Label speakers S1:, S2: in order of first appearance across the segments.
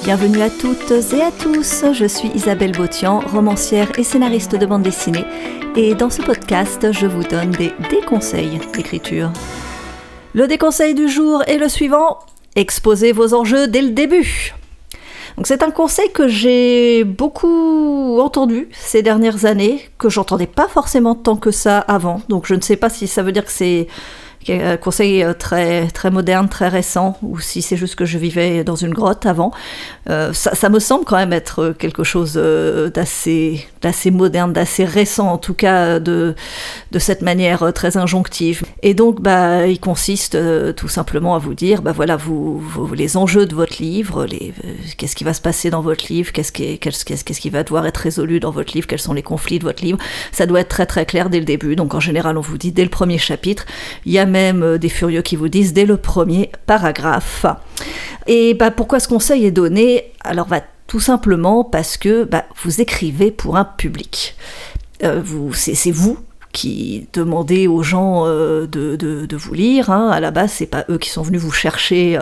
S1: Bienvenue à toutes et à tous, je suis Isabelle Bautian, romancière et scénariste de bande dessinée, et dans ce podcast, je vous donne des déconseils d'écriture. Le déconseil du jour est le suivant, exposez vos enjeux dès le début. Donc c'est un conseil que j'ai beaucoup entendu ces dernières années, que j'entendais pas forcément tant que ça avant, donc je ne sais pas si ça veut dire que c'est un conseil très, très moderne, très récent, ou si c'est juste que je vivais dans une grotte avant. Ça me semble quand même être quelque chose d'assez moderne, d'assez récent, en tout cas de cette manière très injonctive. Et donc, il consiste tout simplement à vous dire, voilà, les enjeux de votre livre, qu'est-ce qui va se passer dans votre livre, qu'est-ce qui va devoir être résolu dans votre livre, quels sont les conflits de votre livre. Ça doit être très très clair dès le début. Donc en général, on vous dit dès le premier chapitre. Il y a même des furieux qui vous disent dès le premier paragraphe. Et pourquoi ce conseil est donné ? Alors tout simplement parce que vous écrivez pour un public. C'est vous qui demandez aux gens de vous lire. À la base, c'est pas eux qui sont venus vous chercher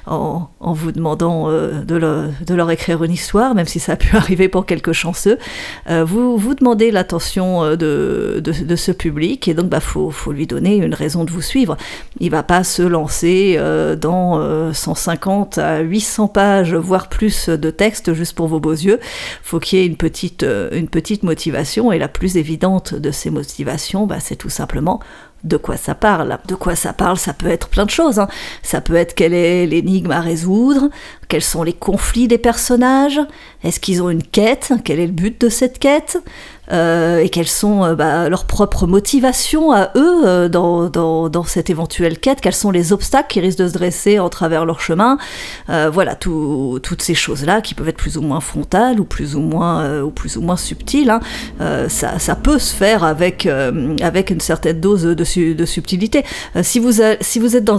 S1: en vous demandant de leur écrire une histoire, même si ça a pu arriver pour quelques chanceux. Vous demandez l'attention de ce public, et donc faut lui donner une raison de vous suivre. Il va pas se lancer dans 150 à 800 pages, voire plus de texte juste pour vos beaux yeux. Faut qu'il y ait une petite motivation, et la plus évidente de ces motivations, c'est tout simplement de quoi ça parle. De quoi ça parle, ça peut être plein de choses. Ça peut être quelle est l'énigme à résoudre, quels sont les conflits des personnages, est-ce qu'ils ont une quête, quel est le but de cette quête, et quelles sont leurs propres motivations à eux dans cette éventuelle quête, quels sont les obstacles qui risquent de se dresser en travers leur chemin. Voilà, toutes ces choses-là qui peuvent être plus ou moins frontales ou plus ou moins subtiles. Ça peut se faire avec une certaine dose de subtilité. Si vous êtes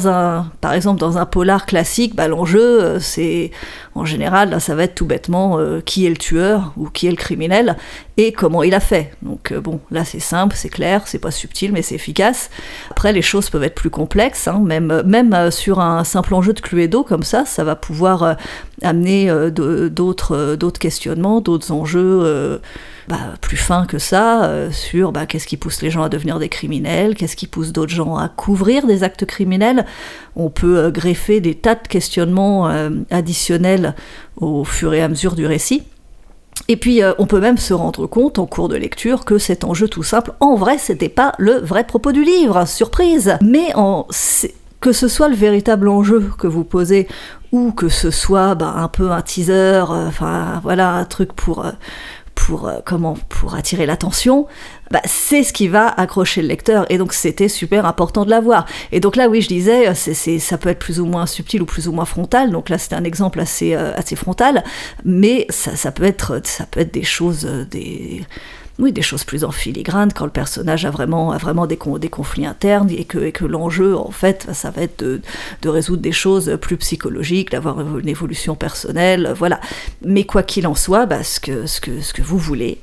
S1: par exemple dans un polar classique, l'enjeu c'est en général là, ça va être tout bêtement qui est le tueur ou qui est le criminel et comment il a fait. Donc là c'est simple, c'est clair, c'est pas subtil mais c'est efficace. Après les choses peuvent être plus complexes, même sur un simple enjeu de Cluedo comme ça va pouvoir amener d'autres questionnements, d'autres enjeux plus fins que ça, sur qu'est-ce qui pousse les gens à devenir des criminels, qu'est-ce qui pousse d'autres gens à couvrir des actes criminels. On peut greffer des tas de questionnements additionnels au fur et à mesure du récit. Et puis on peut même se rendre compte en cours de lecture que cet enjeu tout simple, en vrai c'était pas le vrai propos du livre, surprise. Mais que ce soit le véritable enjeu que vous posez, ou que ce soit un peu un teaser, un truc pour attirer l'attention, c'est ce qui va accrocher le lecteur, et donc c'était super important de l'avoir. Et donc là, oui, je disais, ça peut être plus ou moins subtil ou plus ou moins frontal, donc là c'était un exemple assez frontal, mais ça peut être des choses, des choses plus en filigrane, quand le personnage a vraiment des conflits internes, et que l'enjeu, en fait, ça va être de résoudre des choses plus psychologiques, d'avoir une évolution personnelle, voilà. Mais quoi qu'il en soit, ce que vous voulez,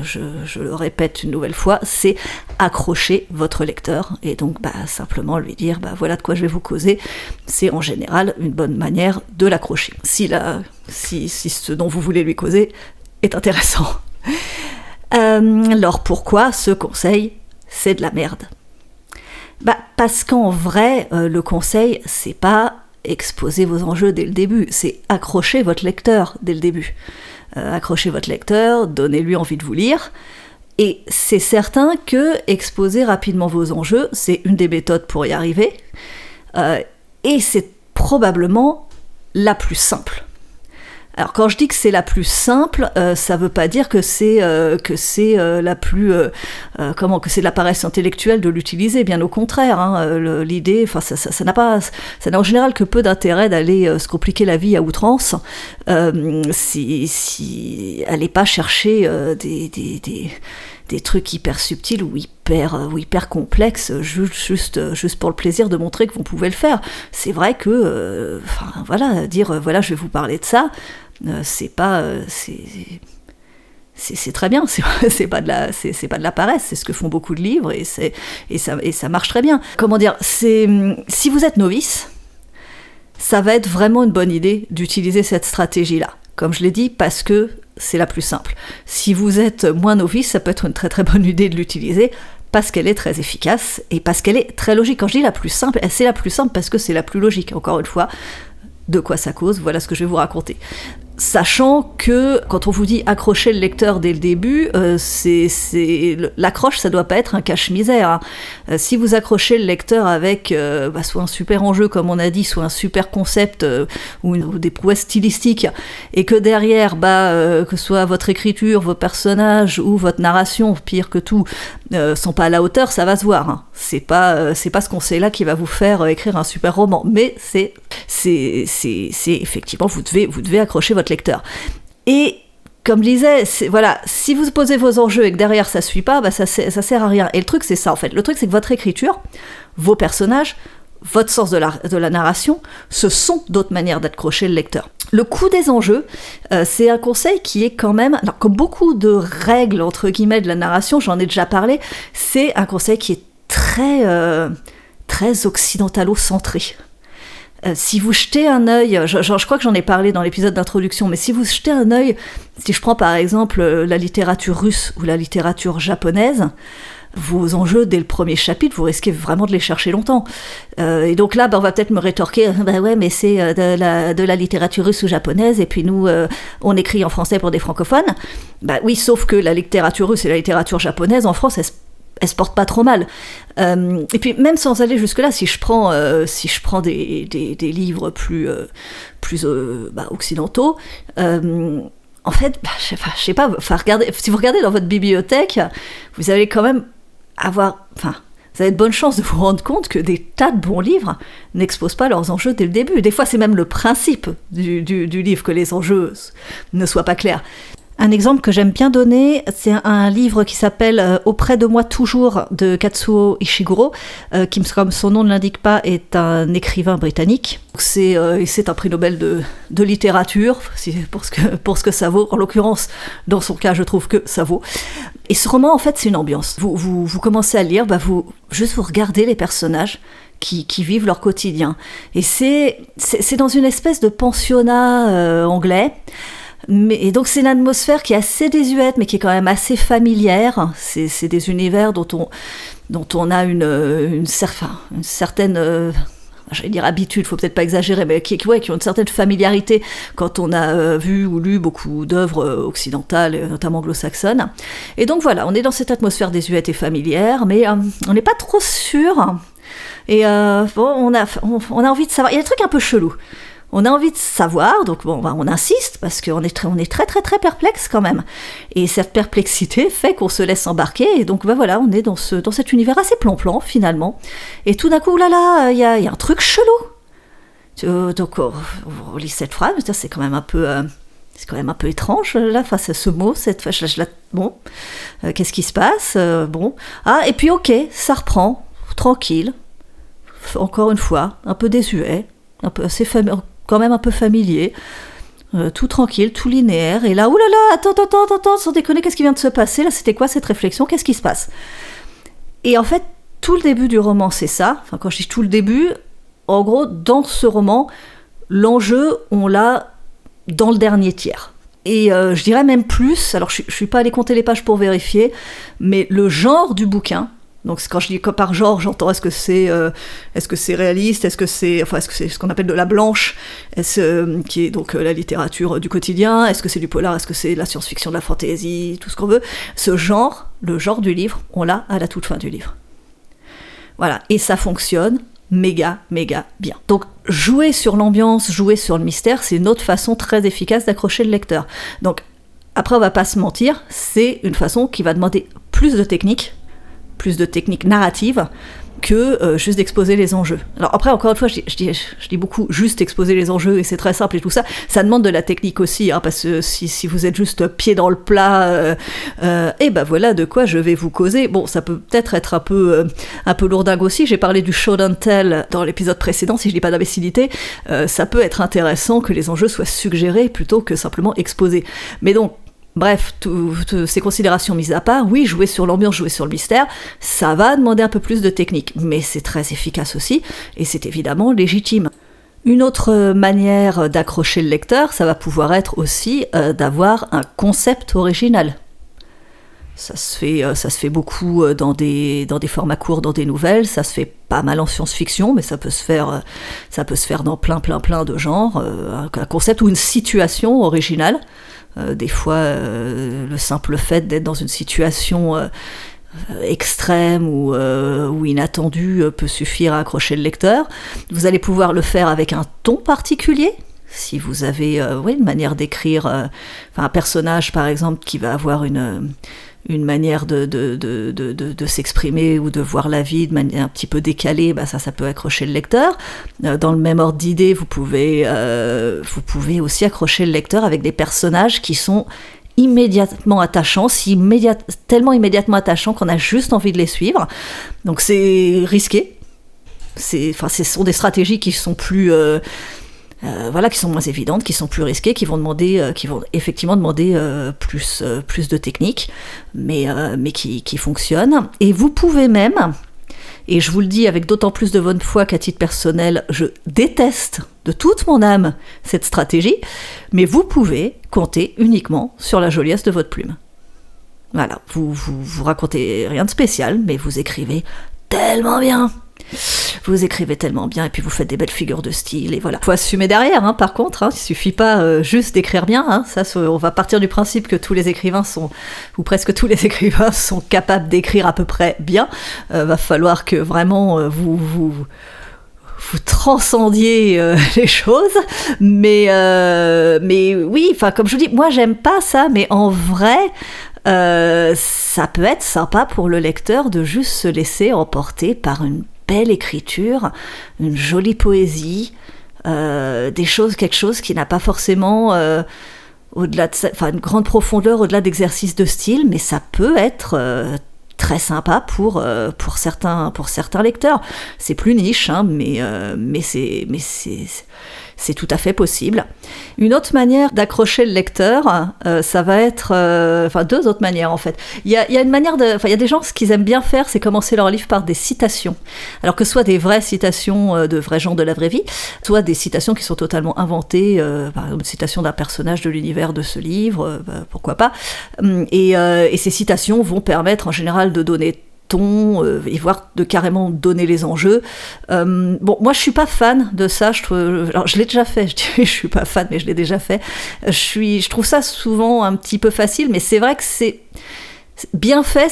S1: je le répète une nouvelle fois, c'est accrocher votre lecteur, et donc simplement lui dire voilà de quoi je vais vous causer. C'est en général une bonne manière de l'accrocher, si ce dont vous voulez lui causer est intéressant. Alors pourquoi ce conseil, c'est de la merde ? Parce qu'en vrai, le conseil, c'est pas exposer vos enjeux dès le début, c'est accrocher votre lecteur dès le début. Accrochez votre lecteur, donnez-lui envie de vous lire, et c'est certain que exposer rapidement vos enjeux, c'est une des méthodes pour y arriver, et c'est probablement la plus simple. Alors quand je dis que c'est la plus simple, ça veut pas dire que c'est la plus que c'est de la paresse intellectuelle de l'utiliser, bien au contraire. L'idée, ça n'a en général que peu d'intérêt d'aller se compliquer la vie à outrance. Si allez pas chercher des trucs hyper subtils ou hyper complexes juste pour le plaisir de montrer que vous pouvez le faire. C'est vrai que dire voilà, je vais vous parler de ça, c'est très bien, c'est pas de la paresse, c'est ce que font beaucoup de livres, et ça marche très bien. Comment dire, si vous êtes novice, ça va être vraiment une bonne idée d'utiliser cette stratégie-là. Comme je l'ai dit, parce que c'est la plus simple. Si vous êtes moins novice, ça peut être une très très bonne idée de l'utiliser, parce qu'elle est très efficace et parce qu'elle est très logique. Quand je dis la plus simple, c'est la plus simple parce que c'est la plus logique. Encore une fois, de quoi ça cause, voilà ce que je vais vous raconter. Sachant que quand on vous dit accrocher le lecteur dès le début, l'accroche, ça doit pas être un cache-misère. Hein. Si vous accrochez le lecteur avec soit un super enjeu, comme on a dit, soit un super concept ou des prouesses stylistiques, et que derrière, que ce soit votre écriture, vos personnages ou votre narration, pire que tout, sont pas à la hauteur, ça va se voir. Hein. C'est pas ce conseil-là qui va vous faire écrire un super roman, mais c'est effectivement, vous devez accrocher votre lecteur. Et comme je disais, si vous posez vos enjeux et que derrière ça suit pas, ça sert à rien. Et le truc c'est ça en fait. Le truc c'est que votre écriture, vos personnages, votre sens de la narration, ce sont d'autres manières d'accrocher le lecteur. Le coût des enjeux, c'est un conseil qui est quand même, alors comme beaucoup de règles entre guillemets de la narration, j'en ai déjà parlé, c'est un conseil qui est très occidentalo-centré. Si vous jetez un œil, je crois que j'en ai parlé dans l'épisode d'introduction, mais si vous jetez un œil, si je prends par exemple la littérature russe ou la littérature japonaise, vos enjeux dès le premier chapitre, vous risquez vraiment de les chercher longtemps. Et donc là, on va peut-être me rétorquer, ouais, mais c'est de la littérature russe ou japonaise, et puis nous, on écrit en français pour des francophones. Oui, sauf que la littérature russe et la littérature japonaise, en France, elle se porte pas trop mal. Et puis même sans aller jusque-là, si je prends des livres plus occidentaux, en fait, je sais pas, si vous regardez dans votre bibliothèque, vous allez quand même vous avez de bonnes chances de vous rendre compte que des tas de bons livres n'exposent pas leurs enjeux dès le début. Des fois, c'est même le principe du livre que les enjeux ne soient pas clairs. Un exemple que j'aime bien donner, c'est un livre qui s'appelle « Auprès de moi toujours » de Katsuo Ishiguro, qui, comme son nom ne l'indique pas, est un écrivain britannique. C'est un prix Nobel de littérature, pour ce que ça vaut. En l'occurrence, dans son cas, je trouve que ça vaut. Et ce roman, en fait, c'est une ambiance. Vous commencez à lire, vous regardez les personnages qui vivent leur quotidien. Et c'est dans une espèce de pensionnat anglais. Et donc c'est une atmosphère qui est assez désuète, mais qui est quand même assez familière. C'est des univers dont on a une certaine j'allais dire habitude, faut peut-être pas exagérer, mais qui ont une certaine familiarité quand on a vu ou lu beaucoup d'œuvres occidentales, notamment anglo-saxonnes. Et donc voilà, on est dans cette atmosphère désuète et familière, mais on n'est pas trop sûr. Et on a envie de savoir. Il y a des trucs un peu chelous. On a envie de savoir, donc on insiste, parce qu'on est très très très perplexe quand même. Et cette perplexité fait qu'on se laisse embarquer, et donc on est dans cet univers assez plan-plan finalement. Et tout d'un coup, il y a un truc chelou. Donc on lit cette phrase, c'est quand même un peu étrange là face à ce mot, qu'est-ce qui se passe, et puis ok, ça reprend, tranquille, encore une fois, un peu désuet, un peu quand même un peu familier, tout tranquille, tout linéaire, et là, oulala, attends, sans déconner, qu'est-ce qui vient de se passer, là, c'était quoi cette réflexion, qu'est-ce qui se passe? Et en fait, tout le début du roman, c'est ça, quand je dis tout le début, en gros, dans ce roman, l'enjeu, on l'a dans le dernier tiers. Et je dirais même plus, alors je suis pas allée compter les pages pour vérifier, mais le genre du bouquin, donc quand je dis par genre, j'entends est-ce que c'est réaliste, est-ce que c'est ce qu'on appelle de la blanche, qui est donc la littérature du quotidien, est-ce que c'est du polar, est-ce que c'est de la science-fiction, de la fantasy, tout ce qu'on veut. Ce genre, le genre du livre, on l'a à la toute fin du livre. Voilà, et ça fonctionne méga bien. Donc jouer sur l'ambiance, jouer sur le mystère, c'est une autre façon très efficace d'accrocher le lecteur. Donc après, on va pas se mentir, c'est une façon qui va demander plus de technique narrative que juste d'exposer les enjeux. Alors après, encore une fois, je dis beaucoup juste exposer les enjeux et c'est très simple et tout ça. Ça demande de la technique aussi, parce que si vous êtes juste pied dans le plat, voilà de quoi je vais vous causer. Bon, ça peut peut-être être un peu lourdingue aussi. J'ai parlé du show don't tell dans l'épisode précédent, si je dis pas d'imbécilité. Ça peut être intéressant que les enjeux soient suggérés plutôt que simplement exposés. Mais donc, bref, toutes ces considérations mises à part, oui, jouer sur l'ambiance, jouer sur le mystère, ça va demander un peu plus de technique, mais c'est très efficace aussi, et c'est évidemment légitime. Une autre manière d'accrocher le lecteur, ça va pouvoir être aussi d'avoir un concept original. Ça se fait beaucoup dans des formats courts, dans des nouvelles, ça se fait pas mal en science-fiction, mais ça peut se faire dans plein de genres, un concept ou une situation originale. Des fois, le simple fait d'être dans une situation extrême ou inattendue peut suffire à accrocher le lecteur. Vous allez pouvoir le faire avec un ton particulier. Si vous avez une manière d'écrire, un personnage par exemple qui va avoir une manière de s'exprimer ou de voir la vie de manière un petit peu décalée, ça peut accrocher le lecteur. Dans le même ordre d'idée, vous pouvez aussi accrocher le lecteur avec des personnages qui sont immédiatement attachants, tellement immédiatement attachants qu'on a juste envie de les suivre. Donc c'est risqué. Ce sont des stratégies qui sont plus... qui sont moins évidentes, qui sont plus risquées, qui vont effectivement demander plus de technique, mais qui fonctionnent. Et vous pouvez même, et je vous le dis avec d'autant plus de bonne foi qu'à titre personnel, je déteste de toute mon âme cette stratégie, mais vous pouvez compter uniquement sur la joliesse de votre plume. Voilà, vous racontez rien de spécial, mais vous écrivez tellement bien. Vous écrivez tellement bien et puis vous faites des belles figures de style et voilà. Faut assumer derrière, par contre, il suffit pas juste d'écrire bien. On va partir du principe que tous les écrivains ou presque tous les écrivains sont capables d'écrire à peu près bien. Va falloir que vraiment vous transcendiez les choses, mais oui, comme je vous dis, moi j'aime pas ça, mais en vrai. Ça peut être sympa pour le lecteur de juste se laisser emporter par une belle écriture, une jolie poésie, quelque chose qui n'a pas forcément au-delà de une grande profondeur au-delà d'exercices de style, mais ça peut être très sympa pour certains lecteurs. C'est plus niche, mais c'est tout à fait possible. Une autre manière d'accrocher le lecteur, ça va être... deux autres manières, en fait. Il y a une manière il y a des gens, ce qu'ils aiment bien faire, c'est commencer leur livre par des citations. Alors que ce soit des vraies citations de vrais gens de la vraie vie, soit des citations qui sont totalement inventées, par exemple, une citation d'un personnage de l'univers de ce livre, pourquoi pas. Et ces citations vont permettre, en général, de donner et voire de carrément donner les enjeux. Moi je suis pas fan de ça, alors je l'ai déjà fait, je suis pas fan mais je l'ai déjà fait. Je trouve ça souvent un petit peu facile, mais c'est vrai que c'est bien fait,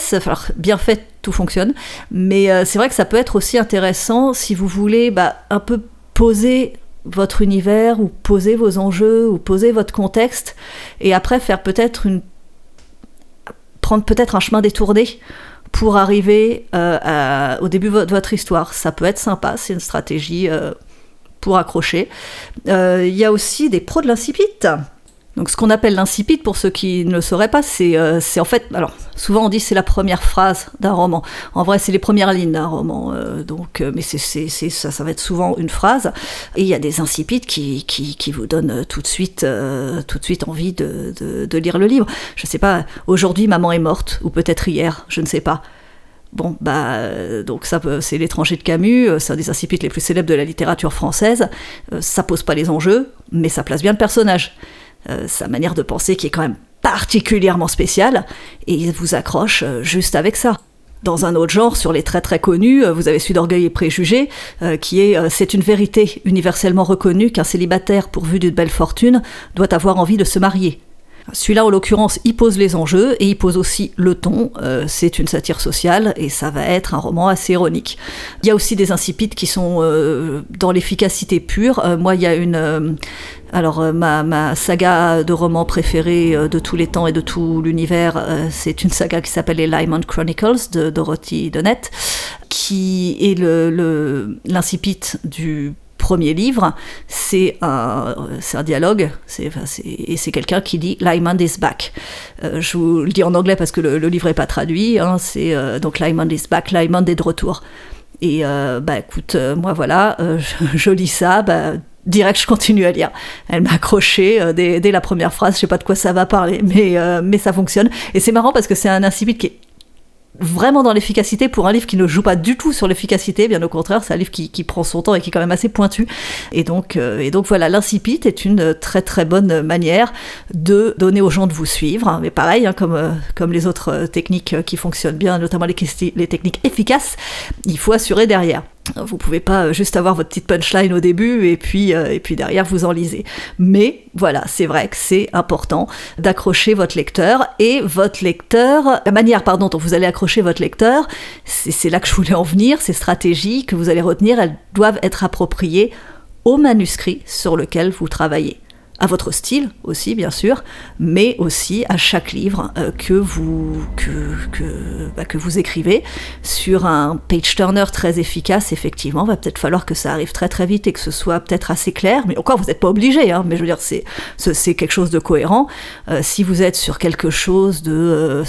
S1: tout fonctionne, mais c'est vrai que ça peut être aussi intéressant si vous voulez un peu poser votre univers ou poser vos enjeux ou poser votre contexte et après faire prendre peut-être un chemin détourné pour arriver au début de votre histoire. Ça peut être sympa, c'est une stratégie pour accrocher. Il y a aussi des pros de l'incipit. Donc ce qu'on appelle l'incipit, pour ceux qui ne le sauraient pas, c'est en fait... Alors, souvent on dit c'est la première phrase d'un roman. En vrai, c'est les premières lignes d'un roman. Mais ça va être souvent une phrase. Et il y a des incipites qui vous donnent tout de suite envie de lire le livre. Je ne sais pas, aujourd'hui, maman est morte, ou peut-être hier, je ne sais pas. Bon, donc ça, c'est L'étranger de Camus, c'est un des incipites les plus célèbres de la littérature française. Ça pose pas les enjeux, mais ça place bien le personnage. Sa manière de penser qui est quand même particulièrement spéciale, et il vous accroche juste avec ça. Dans un autre genre, sur les très très connus, vous avez celui d'Orgueil et Préjugés, qui est « C'est une vérité universellement reconnue qu'un célibataire pourvu d'une belle fortune doit avoir envie de se marier ». Celui-là, en l'occurrence, il pose les enjeux et il pose aussi le ton. C'est une satire sociale et ça va être un roman assez ironique. Il y a aussi des incipites qui sont dans l'efficacité pure. Moi, il y a ma saga de romans préférée de tous les temps et de tout l'univers, c'est une saga qui s'appelle les Lyman Chronicles de Dorothy Dennett, qui est l'incipit du premier livre. C'est un dialogue, et c'est quelqu'un qui dit « Lyman is back ». Je vous le dis en anglais parce que le livre n'est pas traduit, c'est donc « Lyman is back », Lyman est de retour. Et écoute, moi voilà, je lis ça, direct je continue à lire. Elle m'a accroché dès la première phrase, je sais pas de quoi ça va parler, mais ça fonctionne. Et c'est marrant parce que c'est un incipit qui est vraiment dans l'efficacité pour un livre qui ne joue pas du tout sur l'efficacité, bien au contraire, c'est un livre qui prend son temps et qui est quand même assez pointu. Et donc voilà, l'incipit est une très très bonne manière de donner aux gens de vous suivre, mais pareil, comme les autres techniques qui fonctionnent bien, notamment les techniques efficaces, il faut assurer derrière. Vous pouvez pas juste avoir votre petite punchline au début et puis derrière vous enlisez. Mais voilà, c'est vrai que c'est important d'accrocher votre lecteur, et votre lecteur, la manière dont vous allez accrocher votre lecteur, c'est là que je voulais en venir. Ces stratégies que vous allez retenir, elles doivent être appropriées au manuscrit sur lequel vous travaillez. À votre style aussi, bien sûr, mais aussi à chaque livre que vous écrivez. Sur un page-turner très efficace, effectivement, va peut-être falloir que ça arrive très très vite et que ce soit peut-être assez clair, mais encore, vous n'êtes pas obligé, mais je veux dire, c'est quelque chose de cohérent. Si vous êtes sur quelque chose de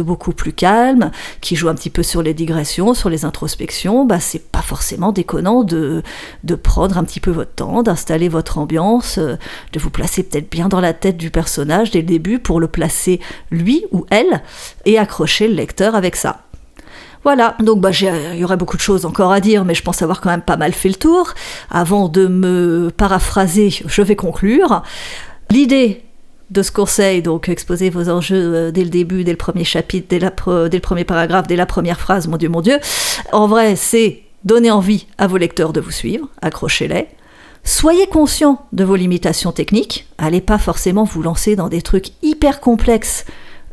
S1: beaucoup plus calme, qui joue un petit peu sur les digressions, sur les introspections, c'est pas forcément déconnant de prendre un petit peu votre temps, d'installer votre ambiance, de vous placer peut-être bien dans la tête du personnage dès le début pour le placer lui ou elle et accrocher le lecteur avec ça. Voilà, donc il y aurait beaucoup de choses encore à dire, mais je pense avoir quand même pas mal fait le tour. Avant de me paraphraser, je vais conclure. L'idée de ce conseil, donc exposer vos enjeux dès le début, dès le premier chapitre, dès le premier paragraphe, dès la première phrase, mon Dieu, en vrai, c'est donner envie à vos lecteurs de vous suivre, accrochez-les. Soyez conscient de vos limitations techniques, allez pas forcément vous lancer dans des trucs hyper complexes.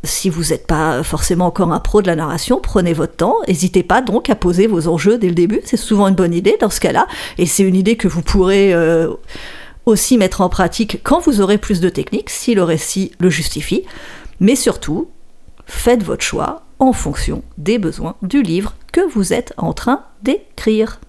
S1: Si vous n'êtes pas forcément encore un pro de la narration, prenez votre temps, n'hésitez pas donc à poser vos enjeux dès le début, c'est souvent une bonne idée dans ce cas-là, et c'est une idée que vous pourrez aussi mettre en pratique quand vous aurez plus de technique, si le récit le justifie, mais surtout, faites votre choix en fonction des besoins du livre que vous êtes en train d'écrire.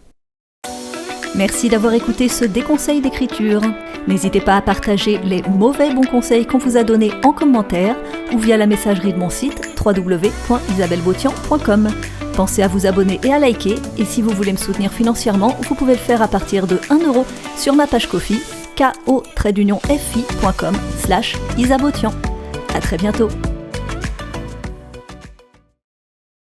S1: Merci d'avoir écouté ce déconseil d'écriture. N'hésitez pas à partager les mauvais bons conseils qu'on vous a donnés en commentaire ou via la messagerie de mon site www.isabellebotian.com. Pensez à vous abonner et à liker, et si vous voulez me soutenir financièrement, vous pouvez le faire à partir de 1 € sur ma page Ko-fi, ko-fi.com/isabotian. À très bientôt.